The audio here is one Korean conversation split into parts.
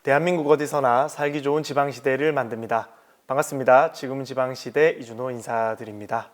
대한민국 어디서나 살기 좋은 지방시대를 만듭니다. 반갑습니다. 지금은 지방시대 이준호 인사드립니다.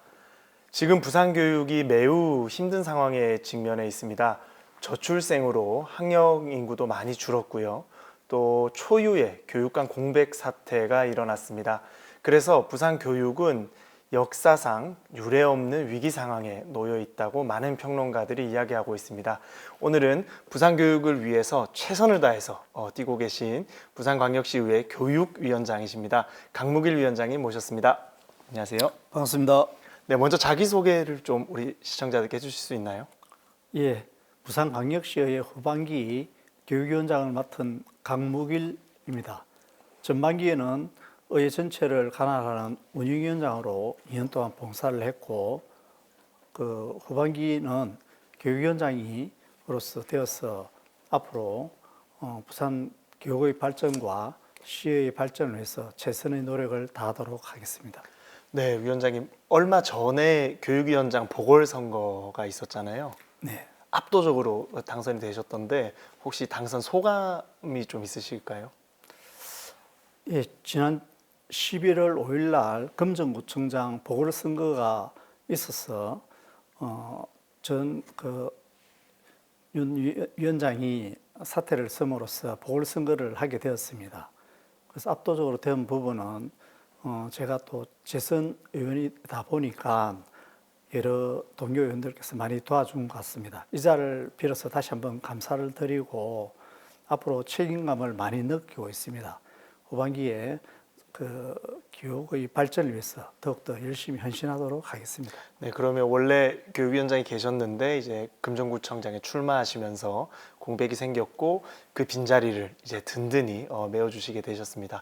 지금 부산교육이 매우 힘든 상황에 직면해 있습니다. 저출생으로 학령 인구도 많이 줄었고요. 또 초유의 교육감 공백 사태가 일어났습니다. 그래서 부산교육은 역사상 유례없는 위기 상황에 놓여 있다고 많은 평론가들이 이야기하고 있습니다. 오늘은 부산교육을 위해서 최선을 다해서 뛰고 계신 부산광역시의회 교육위원장이십니다. 강무길 위원장님 모셨습니다. 안녕하세요. 반갑습니다. 네, 먼저 자기소개를 좀 우리 시청자들께 해주실 수 있나요? 예, 부산광역시의 후반기 교육위원장을 맡은 강무길입니다. 전반기에는 의회 전체를 관할하는 운영위원장으로 2년 동안 봉사를 했고, 그 후반기는 교육위원장으로서 되어서 앞으로 부산 교육의 발전과 시의 발전을 위해서 최선의 노력을 다하도록 하겠습니다. 네, 위원장님. 얼마 전에 교육위원장 보궐선거가 있었잖아요. 네. 압도적으로 당선이 되셨던데 혹시 당선 소감이 좀 있으실까요? 예, 지난 11월 5일 날 금정구청장 보궐선거가 있어서 전 윤 위원장이 사퇴를 섬으로써 보궐선거를 하게 되었습니다. 그래서 압도적으로 된 부분은 제가 또 재선 의원이다 보니까 여러 동료 의원들께서 많이 도와준 것 같습니다. 이 자리를 빌어서 다시 한번 감사를 드리고 앞으로 책임감을 많이 느끼고 있습니다. 후반기에 그 교육의 발전을 위해서 더욱더 열심히 헌신하도록 하겠습니다. 네, 그러면 원래 교육위원장이 계셨는데 이제 금정구청장에 출마하시면서 공백이 생겼고 그 빈자리를 이제 든든히 메워주시게 되셨습니다.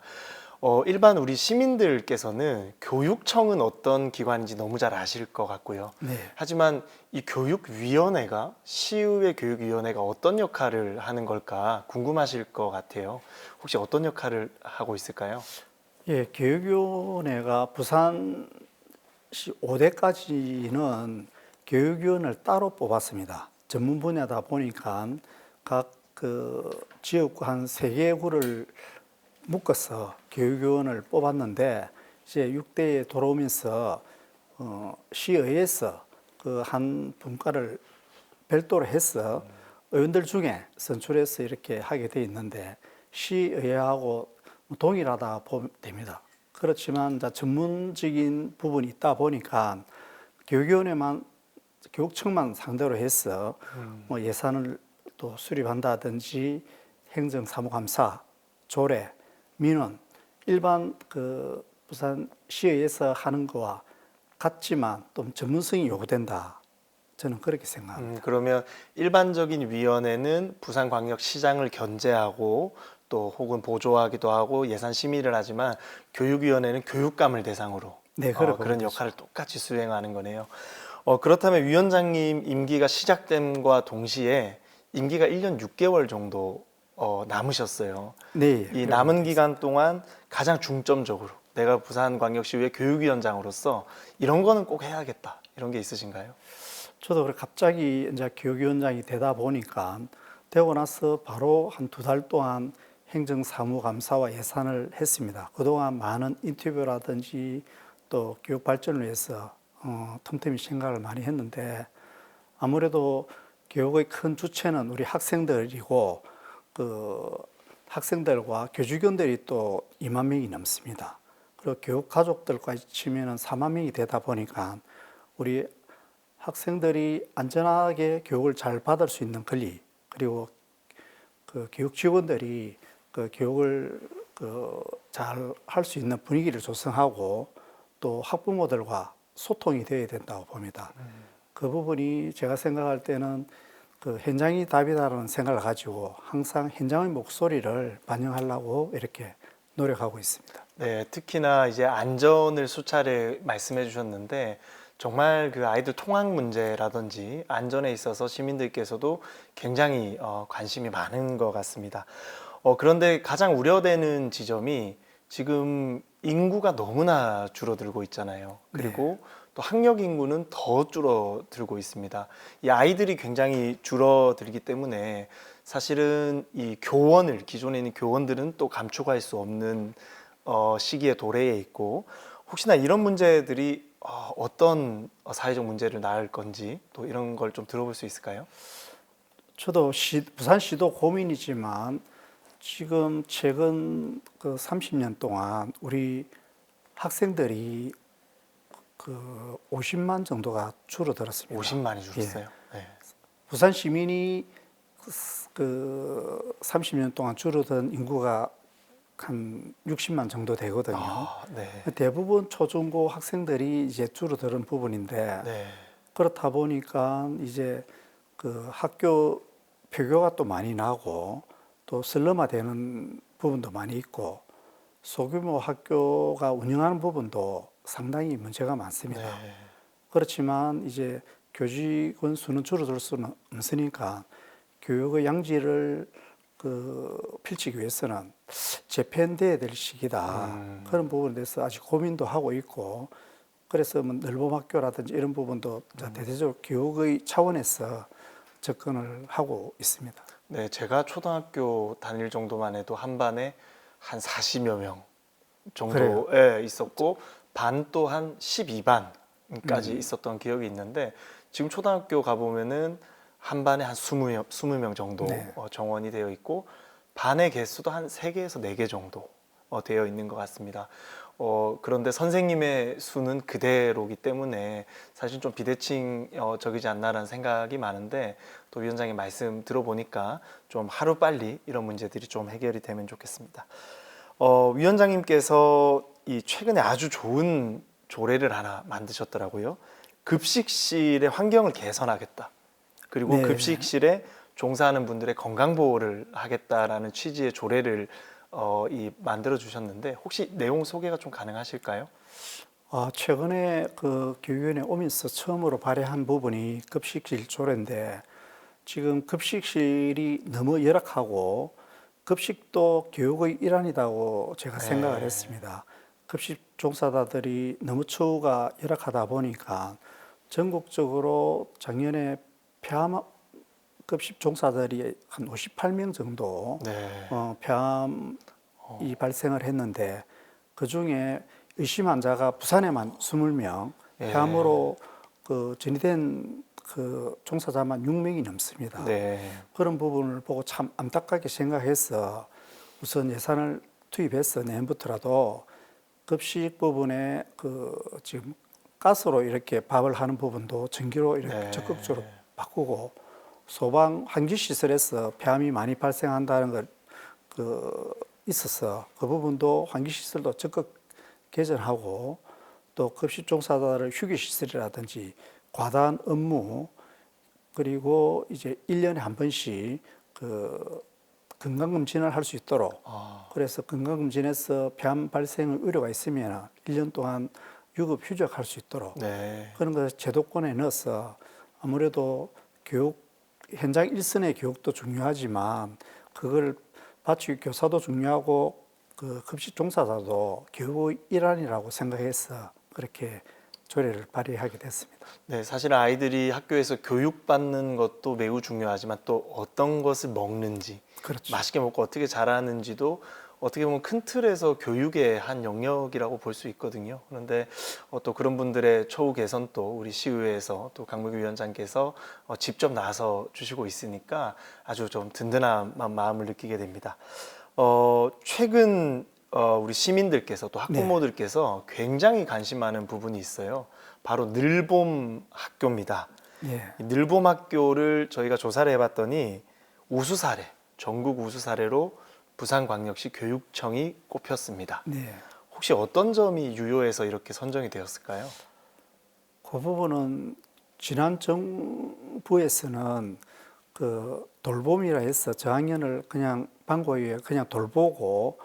일반 우리 시민들께서는 교육청은 어떤 기관인지 너무 잘 아실 것 같고요. 네. 하지만 이 교육위원회가 시의회 교육위원회가 어떤 역할을 하는 걸까 궁금하실 것 같아요. 혹시 어떤 역할을 하고 있을까요? 예, 교육위원회가 부산시 5대까지는 교육위원을 따로 뽑았습니다. 전문 분야다 보니까 각 그 지역구 한 3개 구를 묶어서 교육위원을 뽑았는데 이제 6대에 돌아오면서 시의회에서 그 한 분과를 별도로 해서 의원들 중에 선출해서 이렇게 하게 돼 있는데 시의회하고 동일하다 보면 됩니다. 그렇지만 전문적인 부분이 있다 보니까 교육위원회만 교육청만 상대로 해서 뭐 예산을 또 수립한다든지 행정사무감사, 조례, 민원 일반 그 부산시의회에서 하는 거와 같지만 또 전문성이 요구된다. 저는 그렇게 생각합니다. 그러면 일반적인 위원회는 부산광역시장을 견제하고 또 혹은 보조하기도 하고 예산 심의를 하지만 교육위원회는 교육감을 대상으로 네, 그런 역할을 똑같이 수행하는 거네요. 그렇다면 위원장님 임기가 시작됨과 동시에 임기가 1년 6개월 정도 남으셨어요. 네, 이 남은 기간 동안 가장 중점적으로 내가 부산광역시의회 교육위원장으로서 이런 거는 꼭 해야겠다 이런 게 있으신가요? 저도 그래 갑자기 이제 교육위원장이 되다 보니까 되고 나서 바로 한 2달 동안 행정사무감사와 예산을 했습니다. 그동안 많은 인터뷰라든지 또 교육 발전을 위해서 틈틈이 생각을 많이 했는데 아무래도 교육의 큰 주체는 우리 학생들이고 그 학생들과 교직원들이 또 2만 명이 넘습니다. 그리고 교육 가족들까지 치면은 4만 명이 되다 보니까 우리 학생들이 안전하게 교육을 잘 받을 수 있는 권리 그리고 그 교육 직원들이 그 교육을 잘 할 수 있는 분위기를 조성하고 또 학부모들과 소통이 되어야 된다고 봅니다. 그 부분이 제가 생각할 때는 그 현장이 답이다라는 생각을 가지고 항상 현장의 목소리를 반영하려고 이렇게 노력하고 있습니다. 네, 특히나 이제 안전을 수차례 말씀해 주셨는데 정말 그 아이들 통학 문제라든지 안전에 있어서 시민들께서도 굉장히 관심이 많은 것 같습니다. 그런데 가장 우려되는 지점이 지금 인구가 너무나 줄어들고 있잖아요. 그리고 또 학력 인구는 더 줄어들고 있습니다. 이 아이들이 굉장히 줄어들기 때문에 사실은 이 교원을 기존에 있는 교원들은 또 감축할 수 없는 시기에 도래해 있고 혹시나 이런 문제들이 어떤 사회적 문제를 낳을 건지 또 이런 걸 좀 들어볼 수 있을까요? 저도 부산시도 고민이지만 지금 최근 그 30년 동안 우리 학생들이 그 50만 정도가 줄어들었습니다. 50만이 예. 줄었어요. 네. 부산 시민이 그 30년 동안 줄어든 인구가 한 60만 정도 되거든요. 네. 대부분 초중고 학생들이 이제 줄어드는 부분인데 네. 그렇다 보니까 이제 그 학교 폐교가 또 많이 나고 또 슬럼화되는 부분도 많이 있고 소규모 학교가 운영하는 부분도 상당히 문제가 많습니다. 네. 그렇지만 이제 교직원 수는 줄어들 수는 없으니까 교육의 양질을 펼치기 위해서는 재편돼야 될 시기다. 그런 부분에 대해서 아직 고민도 하고 있고 그래서 뭐 늘봄학교라든지 이런 부분도 대대적으로 교육의 차원에서 접근을 하고 있습니다. 네, 제가 초등학교 다닐 정도만 해도 한 반에 한 40여 명 정도에 있었고 반 또 한 12반까지 있었던 기억이 있는데 지금 초등학교 가보면은 한 반에 한 20명 정도 네. 정원이 되어 있고 반의 개수도 한 3개에서 4개 정도 되어 있는 것 같습니다. 그런데 선생님의 수는 그대로기 때문에 사실 좀 비대칭적이지 않나라는 생각이 많은데 또 위원장님 말씀 들어보니까 좀 하루빨리 이런 문제들이 좀 해결이 되면 좋겠습니다. 위원장님께서 이 최근에 아주 좋은 조례를 하나 만드셨더라고요. 급식실의 환경을 개선하겠다. 그리고 네. 급식실에 종사하는 분들의 건강 보호를 하겠다라는 취지의 조례를 만들어 주셨는데 혹시 내용 소개가 좀 가능하실까요? 최근에 그 교육위원회 오면서 처음으로 발의한 부분이 급식실 조례인데 지금 급식실이 너무 열악하고 급식도 교육의 일환이라고 제가 생각을 했습니다. 급식 종사자들이 너무 처우가 열악하다 보니까 전국적으로 작년에 폐암 급식 종사자들이 한 58명 정도 네. 폐암이 발생을 했는데 그 중에 의심 환자가 부산에만 20명, 폐암으로 전이된 그 종사자만 6명이 넘습니다. 네. 그런 부분을 보고 참 안타깝게 생각해서 우선 예산을 투입해서 내년부터라도 급식 부분에 지금 가스로 이렇게 밥을 하는 부분도 전기로 이렇게 적극적으로 바꾸고 소방 환기 시설에서 폐암이 많이 발생한다는 걸 있어서 그 부분도 환기 시설도 적극 개선하고 또 급식 종사자를 휴게 시설이라든지 과다한 업무 그리고 이제 1년에 한 번씩 건강검진을 할 수 있도록 그래서 건강검진에서 폐암 발생 우려가 있으면 1년 동안 유급 휴직할 수 있도록 그런 것을 제도권에 넣어서 아무래도 교육 현장 일선의 교육도 중요하지만 그걸 받치기 교사도 중요하고 그 급식 종사자도 교육의 일환이라고 생각해서 그렇게 조례를 발의하게 됐습니다. 네, 사실 아이들이 학교에서 교육받는 것도 매우 중요하지만 또 어떤 것을 먹는지, 그렇죠. 맛있게 먹고 어떻게 자라는지도 어떻게 보면 큰 틀에서 교육의 한 영역이라고 볼 수 있거든요. 그런데 또 그런 분들의 처우 개선도 우리 시의회에서 또 강무규 위원장께서 직접 나서 주시고 있으니까 아주 좀 든든한 마음을 느끼게 됩니다. 최근 우리 시민들께서 또 학부모들께서 굉장히 관심 많은 부분이 있어요. 바로 늘봄 학교입니다. 이 늘봄 학교를 저희가 조사를 해봤더니 우수 사례, 전국 우수 사례로 부산광역시 교육청이 꼽혔습니다. 혹시 어떤 점이 유효해서 이렇게 선정이 되었을까요? 그 부분은 지난 정부에서는 그 돌봄이라 해서 저학년을 그냥 방과 후에 그냥 돌보고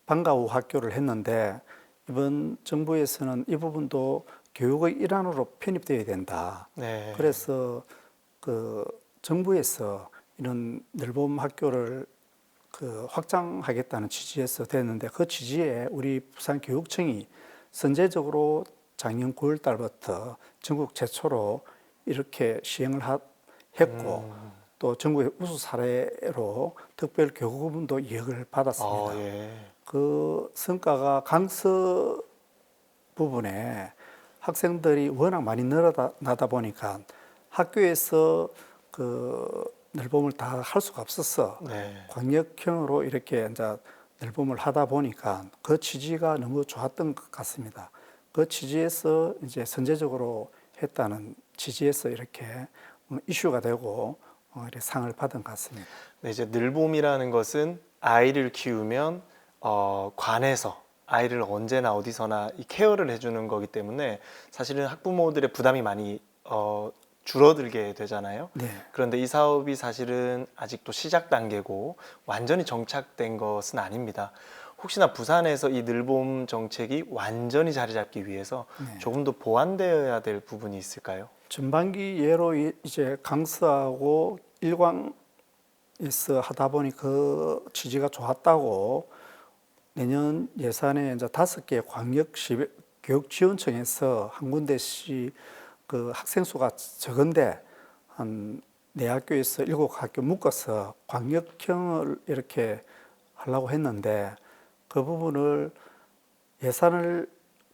방과 후 학교를 했는데 이번 정부에서는 이 부분도 교육의 일환으로 편입되어야 된다. 그래서 그 정부에서 이런 늘봄 학교를 확장하겠다는 취지에서 됐는데 그 취지에 우리 부산교육청이 선제적으로 작년 9월 달부터 전국 최초로 이렇게 시행을 했고 또 전국의 우수 사례로 특별 교육부문도 2억을 받았습니다. 예. 그 성과가 강서 부분에 학생들이 워낙 많이 늘어나다 보니까 학교에서 그 늘봄을 다 할 수가 없었어. 네. 광역형으로 이렇게 이제 늘봄을 하다 보니까 그 취지가 너무 좋았던 것 같습니다. 그 취지에서 이제 선제적으로 했다는 취지에서 이렇게 이슈가 되고 이렇게 상을 받은 것 같습니다. 네, 이제 늘봄이라는 것은 아이를 키우면 관에서 아이를 언제나 어디서나 이 케어를 해주는 거기 때문에 사실은 학부모들의 부담이 많이 줄어들게 되잖아요. 네. 그런데 이 사업이 사실은 아직도 시작 단계고 완전히 정착된 것은 아닙니다. 혹시나 부산에서 이 늘봄 정책이 완전히 자리 잡기 위해서 네. 조금 더 보완되어야 될 부분이 있을까요? 전반기 예로 이제 강서하고 일광에서 하다 보니 그 취지가 좋았다고 내년 예산에 이제 5개 광역시 교육지원청에서 한 군데씩 그 학생 수가 적은데 한 4학교에서 7학교 묶어서 광역형을 이렇게 하려고 했는데 그 부분을 예산을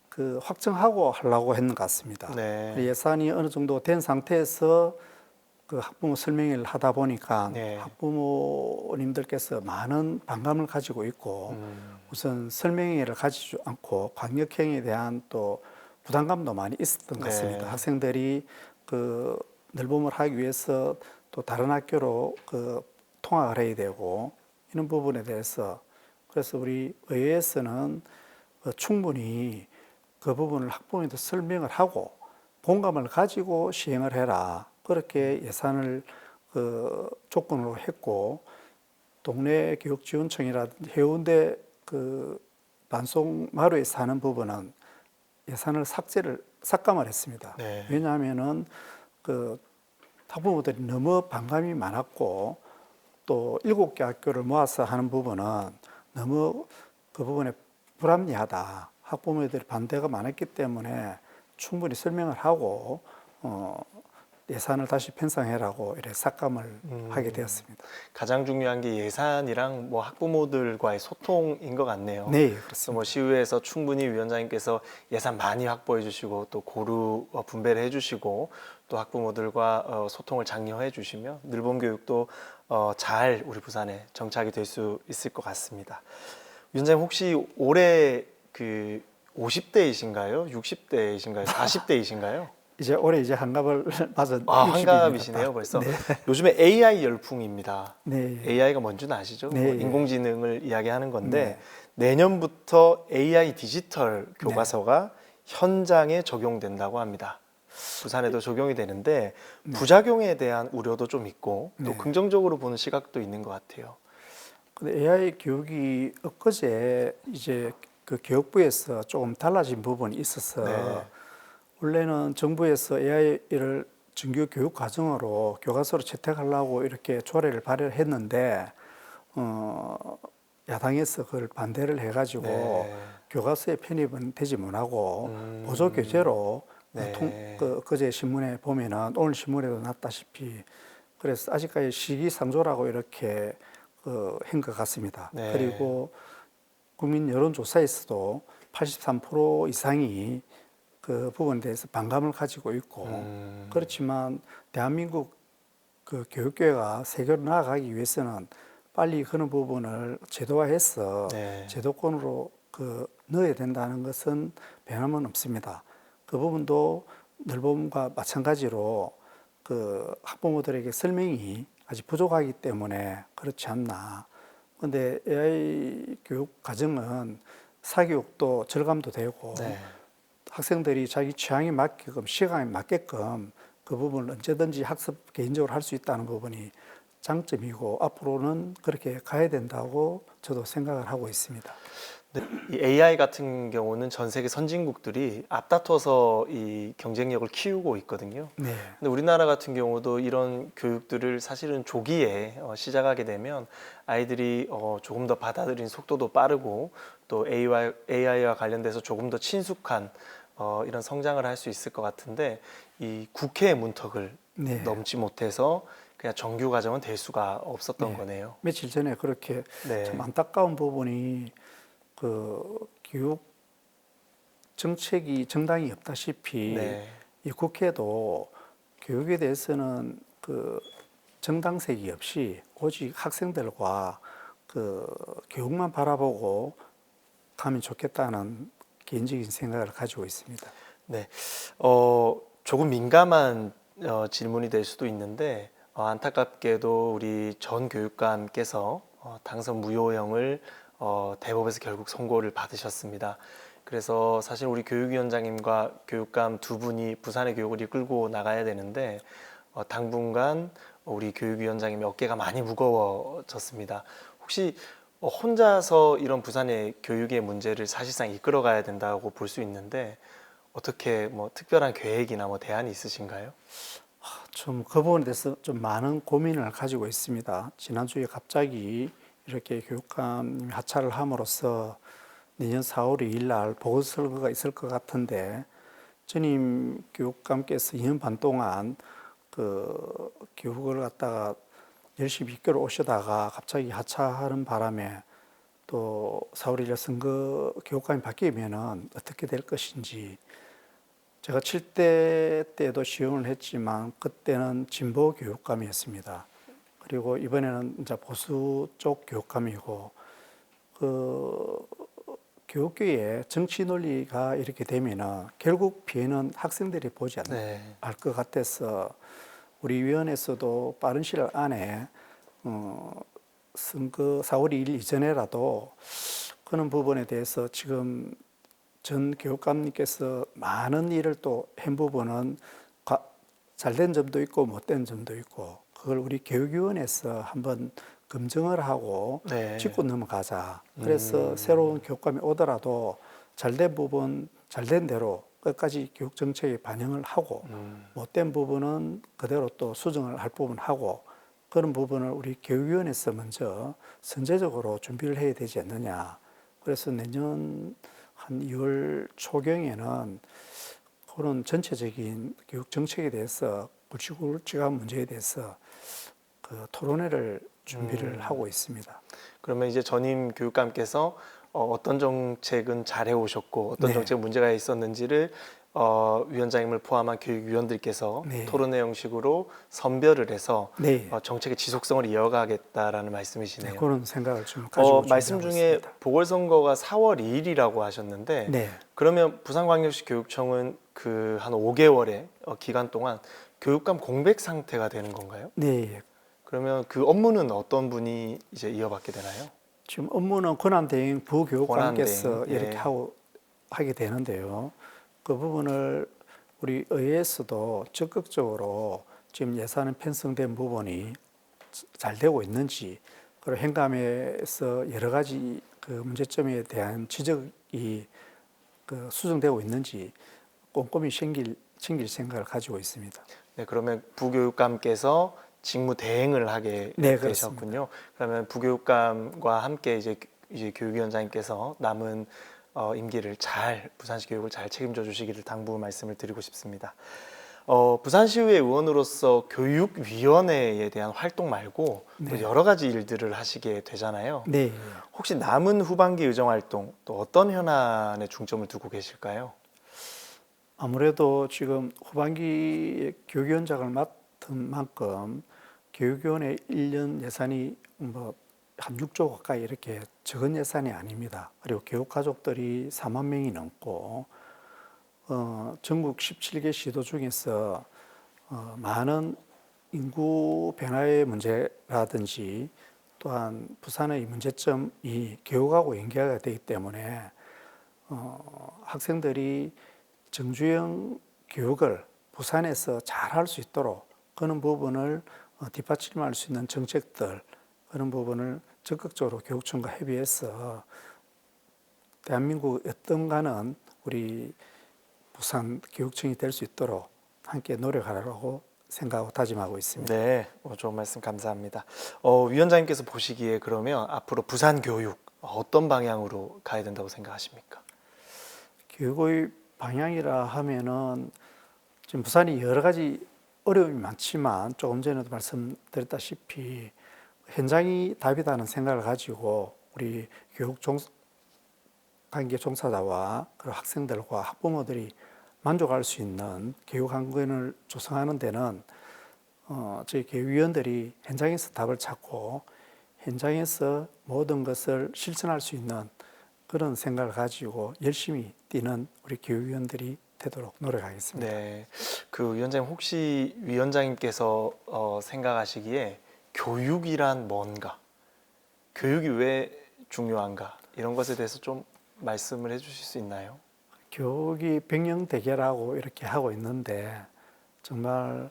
그 확정하고 하려고 했는 것 같습니다. 네. 예산이 어느 정도 된 상태에서 그 학부모 설명회를 하다 보니까 네. 학부모님들께서 많은 반감을 가지고 있고 우선 설명회를 가지지 않고 광역형에 대한 또 부담감도 많이 있었던 것 같습니다. 네. 학생들이 그 늘봄을 하기 위해서 또 다른 학교로 그 통학을 해야 되고 이런 부분에 대해서 그래서 우리 의회에서는 충분히 그 부분을 학부모님한테 설명을 하고 공감을 가지고 시행을 해라. 그렇게 예산을 그 조건으로 했고 동네 교육지원청이라든지 해운대 그 반송마루에 사는 부분은 예산을 삭감을 했습니다. 네. 왜냐하면은 그 학부모들이 너무 반감이 많았고 또 7개 학교를 모아서 하는 부분은 너무 그 부분에 불합리하다. 학부모들이 반대가 많았기 때문에 충분히 설명을 하고 예산을 다시 편성해라고 이렇게 삭감을 하게 되었습니다. 가장 중요한 게 예산이랑 뭐 학부모들과의 소통인 것 같네요. 네, 그래서 그렇습니다. 뭐 시의회에서 충분히 위원장님께서 예산 많이 확보해 주시고 또 고루 분배를 해 주시고 또 학부모들과 소통을 장려해 주시면 늘봄 교육도 잘 우리 부산에 정착이 될 수 있을 것 같습니다. 위원장님 혹시 올해 그 50대이신가요? 60대이신가요? 40대이신가요? 이제 올해 이제 한갑을 맞은 60입니다. 한갑이시네요 벌써. 네. 요즘에 AI 열풍입니다. 네. AI가 뭔지는 아시죠? 네. 뭐 인공지능을 이야기하는 건데 내년부터 AI 디지털 교과서가 현장에 적용된다고 합니다. 부산에도 적용이 되는데 부작용에 대한 우려도 좀 있고 또 네. 긍정적으로 보는 시각도 있는 것 같아요. 근데 AI 교육이 엊그제 이제 그 교육부에서 조금 달라진 부분이 있어서 네. 원래는 정부에서 AI를 정규 교육 과정으로 교과서로 채택하려고 이렇게 조례를 발의했는데 야당에서 그걸 반대를 해가지고 네. 교과서에 편입은 되지 못하고 보조 교재로 네. 그제 신문에 보면은 오늘 신문에도 났다시피 그래서 아직까지 시기상조라고 이렇게 한 것 같습니다. 네. 그리고 국민 여론조사에서도 83% 이상이 그 부분에 대해서 반감을 가지고 있고 그렇지만 대한민국 그 교육계가 세계로 나아가기 위해서는 빨리 그런 부분을 제도화해서 네. 제도권으로 그 넣어야 된다는 것은 변함은 없습니다. 그 부분도 늘봄과 마찬가지로 그 학부모들에게 설명이 아직 부족하기 때문에 그렇지 않나. 그런데 AI 교육 과정은 사교육도 절감도 되고 네. 학생들이 자기 취향에 맞게끔 시간에 맞게끔 그 부분을 언제든지 학습 개인적으로 할 수 있다는 부분이 장점이고 앞으로는 그렇게 가야 된다고 저도 생각을 하고 있습니다. 네, 이 AI 같은 경우는 전 세계 선진국들이 앞다퉈서 이 경쟁력을 키우고 있거든요. 네. 근데 우리나라 같은 경우도 이런 교육들을 사실은 조기에 시작하게 되면 아이들이 조금 더 받아들이는 속도도 빠르고 또 AI와 관련돼서 조금 더 친숙한 이런 성장을 할 수 있을 것 같은데 이 국회의 문턱을 네. 넘지 못해서 그냥 정규 과정은 될 수가 없었던 네. 거네요. 며칠 전에 그렇게 네. 참 안타까운 부분이 그 교육 정책이 정당이 없다시피 네. 이 국회도 교육에 대해서는 그 정당색이 없이 오직 학생들과 그 교육만 바라보고 가면 좋겠다는 개인적인 생각을 가지고 있습니다. 네. 조금 민감한 질문이 될 수도 있는데 안타깝게도 우리 전 교육감께서 당선 무효형을 대법에서 결국 선고를 받으셨습니다. 그래서 사실 우리 교육위원장님과 교육감 두 분이 부산의 교육을 이끌고 나가야 되는데 당분간 우리 교육위원장님의 어깨가 많이 무거워졌습니다. 혹시 혼자서 이런 부산의 교육의 문제를 사실상 이끌어가야 된다고 볼 수 있는데 어떻게 뭐 특별한 계획이나 뭐 대안이 있으신가요? 좀 그 부분에 대해서 좀 많은 고민을 가지고 있습니다. 지난주에 갑자기 이렇게 교육감님이 하차를 함으로써 내년 4월 2일 날 보궐선거가 있을 것 같은데 전임 교육감께서 2년 반 동안 그 교육을 갖다가 열심히 이끌어 오시다가 갑자기 하차하는 바람에 또 4월 1일 선거 교육감이 바뀌면은 어떻게 될 것인지 제가 7대 때도 시험을 했지만 그때는 진보 교육감이었습니다. 그리고 이번에는 이제 보수 쪽 교육감이고 그 교육계에 정치 논리가 이렇게 되면은 결국 피해는 학생들이 보지 네. 않을 것 같아서 우리 위원회에서도 빠른 시일 안에 선거 4월 2일 이전에라도 그런 부분에 대해서 지금 전 교육감님께서 많은 일을 또 한 부분은 잘된 점도 있고 못된 점도 있고 그걸 우리 교육위원회에서 한번 검증을 하고 네. 짚고 넘어가자. 그래서 새로운 교육감이 오더라도 잘된 부분 잘된 대로 끝까지 교육 정책에 반영을 하고 못된 부분은 그대로 또 수정을 할 부분 하고 그런 부분을 우리 교육위원회에서 먼저 선제적으로 준비를 해야 되지 않느냐. 그래서 내년 한 2월 초경에는 그런 전체적인 교육 정책에 대해서 굵직굵직한 문제에 대해서 그 토론회를 준비를 하고 있습니다. 그러면 이제 전임 교육감께서 어떤 정책은 잘해 오셨고 어떤 네. 정책 문제가 있었는지를 위원장님을 포함한 교육위원들께서 네. 토론회 형식으로 선별을 해서 네. 정책의 지속성을 이어가겠다라는 네, 말씀이시네요. 그런 생각을 좀 가지고 말씀 준비하고 중에 있습니다. 보궐선거가 4월 2일이라고 하셨는데 네. 그러면 부산광역시 교육청은 그 한 5개월의 기간 동안 교육감 공백 상태가 되는 건가요? 네. 그러면 그 업무는 어떤 분이 이제 이어받게 되나요? 지금 업무는 권한대행 부교육감께서 권한대행, 이렇게 예. 하게 되는데요. 그 부분을 우리 의회에서도 적극적으로 지금 예산은 편성된 부분이 잘 되고 있는지 그리고 행감에서 여러 가지 그 문제점에 대한 지적이 그 수정되고 있는지 꼼꼼히 챙길 생각을 가지고 있습니다. 네, 그러면 부교육감께서 직무 대행을 하게 네, 되셨군요. 그러면 부교육감과 함께 이제 교육위원장님께서 남은 임기를 잘 부산시 교육을 잘 책임져 주시기를 당부 말씀을 드리고 싶습니다. 부산시의회 의원으로서 교육위원회에 대한 활동 말고 또 네. 여러 가지 일들을 하시게 되잖아요. 네. 혹시 남은 후반기 의정 활동 또 어떤 현안에 중점을 두고 계실까요? 아무래도 지금 후반기 교육위원장을 맡은 만큼 교육위원회 1년 예산이 뭐 한 6조 가까이 이렇게 적은 예산이 아닙니다. 그리고 교육가족들이 4만 명이 넘고 전국 17개 시도 중에서 많은 인구 변화의 문제라든지 또한 부산의 문제점이 교육하고 연계가 되기 때문에 학생들이 정주행 교육을 부산에서 잘 할 수 있도록 그런 부분을 뒷받침할 수 있는 정책들 그런 부분을 적극적으로 교육청과 협의해서 대한민국 어떤 가는 우리 부산 교육청이 될 수 있도록 함께 노력하려고 생각하고 다짐하고 있습니다. 네, 좋은 말씀 감사합니다. 위원장님께서 보시기에 그러면 앞으로 부산 교육 어떤 방향으로 가야 된다고 생각하십니까? 교육의 방향이라 하면은 지금 부산이 여러 가지 어려움이 많지만 조금 전에도 말씀드렸다시피 현장이 답이다는 생각을 가지고 우리 관계 종사자와 그리고 학생들과 학부모들이 만족할 수 있는 교육 환경을 조성하는 데는 저희 교육위원들이 현장에서 답을 찾고 현장에서 모든 것을 실천할 수 있는 그런 생각을 가지고 열심히 뛰는 우리 교육위원들이 되도록 노력하겠습니다. 네, 그 위원장님 혹시 위원장님께서 생각하시기에 교육이란 뭔가, 교육이 왜 중요한가 이런 것에 대해서 좀 말씀을 해주실 수 있나요? 교육이 백년대계라고 이렇게 하고 있는데 정말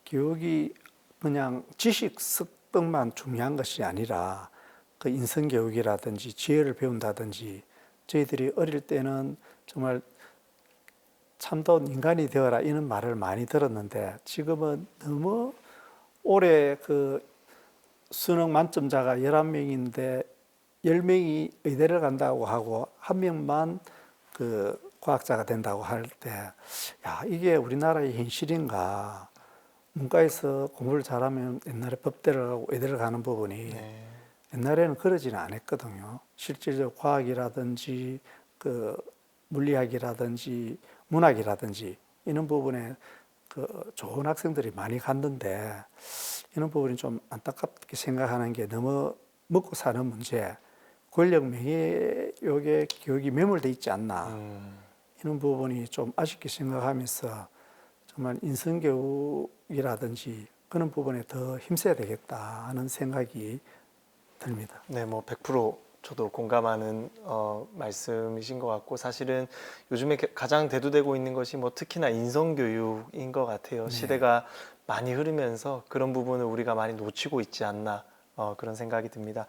교육이 그냥 지식 습득만 중요한 것이 아니라 그 인성교육이라든지 지혜를 배운다든지 저희들이 어릴 때는 정말 참다운 인간이 되어라 이런 말을 많이 들었는데 지금은 너무 올해 그 수능 만점자가 11명인데 10명이 의대를 간다고 하고 한 명만 그 과학자가 된다고 할 때, 야, 이게 우리나라의 현실인가. 문과에서 공부를 잘하면 옛날에 법대를 가고 의대를 가는 부분이 네. 옛날에는 그러지는 않았거든요. 실질적 과학이라든지 그 물리학이라든지 문학이라든지 이런 부분에 그 좋은 학생들이 많이 갔는데 이런 부분이 좀 안타깝게 생각하는 게 너무 먹고 사는 문제, 권력 명예욕에 교육이 매몰돼 있지 않나 이런 부분이 좀 아쉽게 생각하면서 정말 인성교육이라든지 그런 부분에 더 힘써야 되겠다 하는 생각이 듭니다. 네, 뭐 100% 저도 공감하는 말씀이신 것 같고 사실은 요즘에 가장 대두되고 있는 것이 뭐 특히나 인성교육인 것 같아요. 네. 시대가 많이 흐르면서 그런 부분을 우리가 많이 놓치고 있지 않나 그런 생각이 듭니다.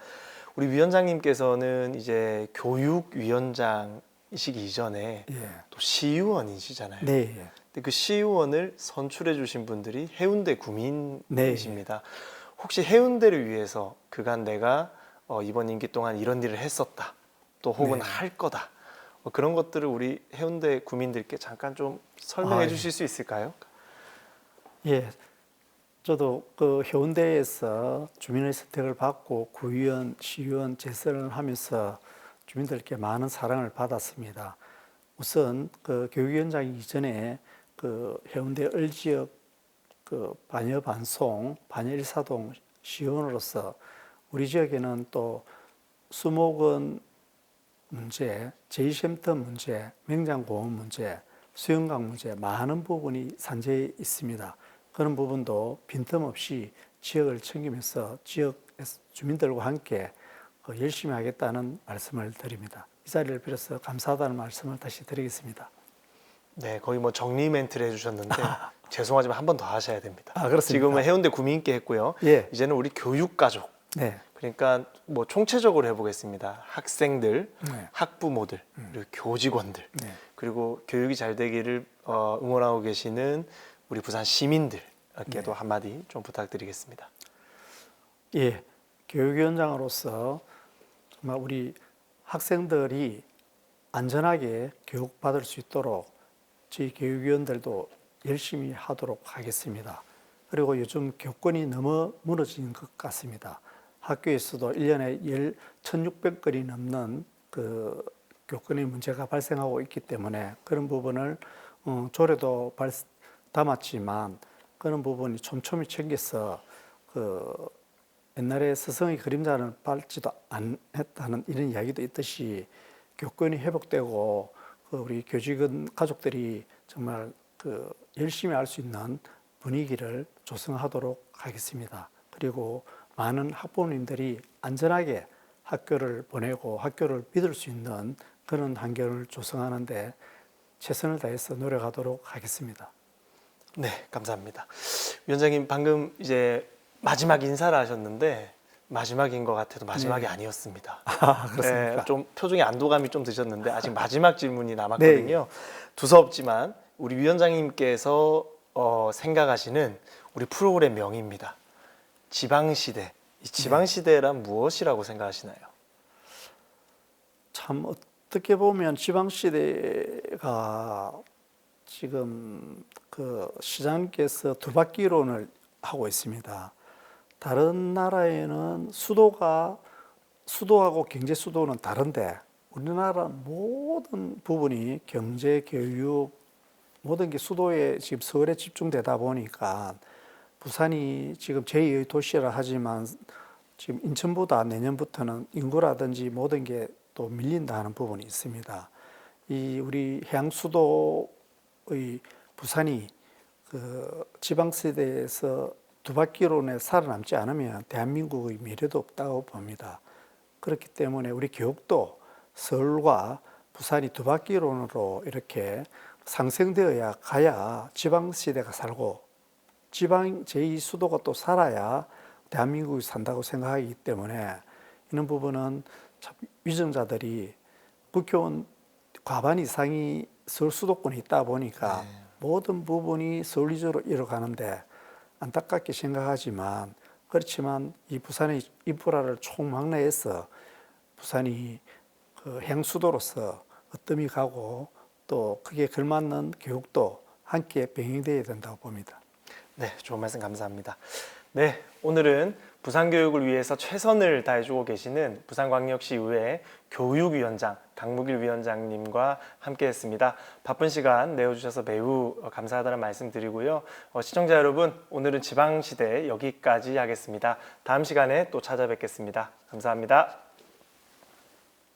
우리 위원장님께서는 이제 교육위원장이시기 이전에 예. 또 시의원이시잖아요. 네. 근데 그 시의원을 선출해 주신 분들이 해운대 네. 구민이십니다. 혹시 해운대를 위해서 그간 내가 이번 임기 동안 이런 일을 했었다. 또 혹은 네. 할 거다. 그런 것들을 우리 해운대 구민들께 잠깐 좀 설명해 예. 주실 수 있을까요? 예. 저도 그 해운대에서 주민의 선택을 받고 구의원, 시의원 재선을 하면서 주민들께 많은 사랑을 받았습니다. 우선 그 교육위원장 이전에 그 해운대 을지역 그 반여 반송, 반여 일사동 시의원으로서 우리 지역에는 또 수목원 문제, 제2쉼터 문제, 맹장공원 문제, 수영강 문제 많은 부분이 산재해 있습니다. 그런 부분도 빈틈없이 지역을 챙기면서 지역 주민들과 함께 열심히 하겠다는 말씀을 드립니다. 이 자리를 빌어서 감사하다는 말씀을 다시 드리겠습니다. 네, 거의 뭐 정리 멘트를 해주셨는데 죄송하지만 한 번 더 하셔야 됩니다. 아, 그렇습니까? 지금은 해운대 구민께 했고요. 예. 이제는 우리 교육가족. 네. 그러니까 뭐 총체적으로 해보겠습니다. 학생들, 네. 학부모들, 그리고 교직원들, 네. 그리고 교육이 잘 되기를 응원하고 계시는 우리 부산 시민들께도 한마디 좀 부탁드리겠습니다. 예. 교육위원장으로서 정말 우리 학생들이 안전하게 교육받을 수 있도록 저희 교육위원들도 열심히 하도록 하겠습니다. 그리고 요즘 교권이 너무 무너진 것 같습니다. 학교에서도 1년에 1,600건이 넘는 그 교권의 문제가 발생하고 있기 때문에 그런 부분을 조례도 담았지만 그런 부분이 촘촘히 챙겨서 그 옛날에 스승의 그림자는 밟지도 않았다는 이런 이야기도 있듯이 교권이 회복되고 우리 교직원 가족들이 정말 그 열심히 할 수 있는 분위기를 조성하도록 하겠습니다. 그리고 많은 학부모님들이 안전하게 학교를 보내고 학교를 믿을 수 있는 그런 환경을 조성하는데 최선을 다해서 노력하도록 하겠습니다. 네, 감사합니다. 위원장님 방금 이제 마지막 인사를 하셨는데 마지막인 것 같아도 마지막이 아니었습니다. 아, 그렇습니까? 네, 좀 표정에 안도감이 좀 드셨는데 아직 마지막 질문이 남았거든요. 두서없지만 우리 위원장님께서 생각하시는 우리 프로그램 명입니다. 지방시대. 이 지방시대란 무엇이라고 생각하시나요? 참 어떻게 보면 지방시대가 지금 그 시장님께서 두 바퀴론을 하고 있습니다. 다른 나라에는 수도하고 경제 수도는 다른데 우리나라 모든 부분이 경제, 교육 모든 게 수도에 지금 서울에 집중되다 보니까 부산이 지금 제2의 도시라 하지만 지금 인천보다 내년부터는 인구라든지 모든 게 또 밀린다는 부분이 있습니다. 이 우리 해양 수도의 부산이 그 지방세대에서 두 바퀴론에 살아남지 않으면 대한민국의 미래도 없다고 봅니다. 그렇기 때문에 우리 교육도 서울과 부산이 두 바퀴론으로 이렇게 상생되어야 가야 지방시대가 살고 지방 제2수도가 또 살아야 대한민국이 산다고 생각하기 때문에 이런 부분은 참 위정자들이 국회의원 과반 이상이 서울 수도권에 있다 보니까 모든 부분이 서울 위주로 이뤄가는데 안타깝게 생각하지만 그렇지만 이 부산의 인프라를 총망라해서 부산이 그 해양수도로서 어뜸이 가고 또 그게 걸맞는 교육도 함께 병행되어야 된다고 봅니다. 네, 좋은 말씀 감사합니다. 네, 오늘은 부산 교육을 위해서 최선을 다해주고 계시는 부산광역시의회 교육위원장 강무길 위원장님과 함께했습니다. 바쁜 시간 내어주셔서 매우 감사하다는 말씀 드리고요. 시청자 여러분, 오늘은 지방시대 여기까지 하겠습니다. 다음 시간에 또 찾아뵙겠습니다. 감사합니다.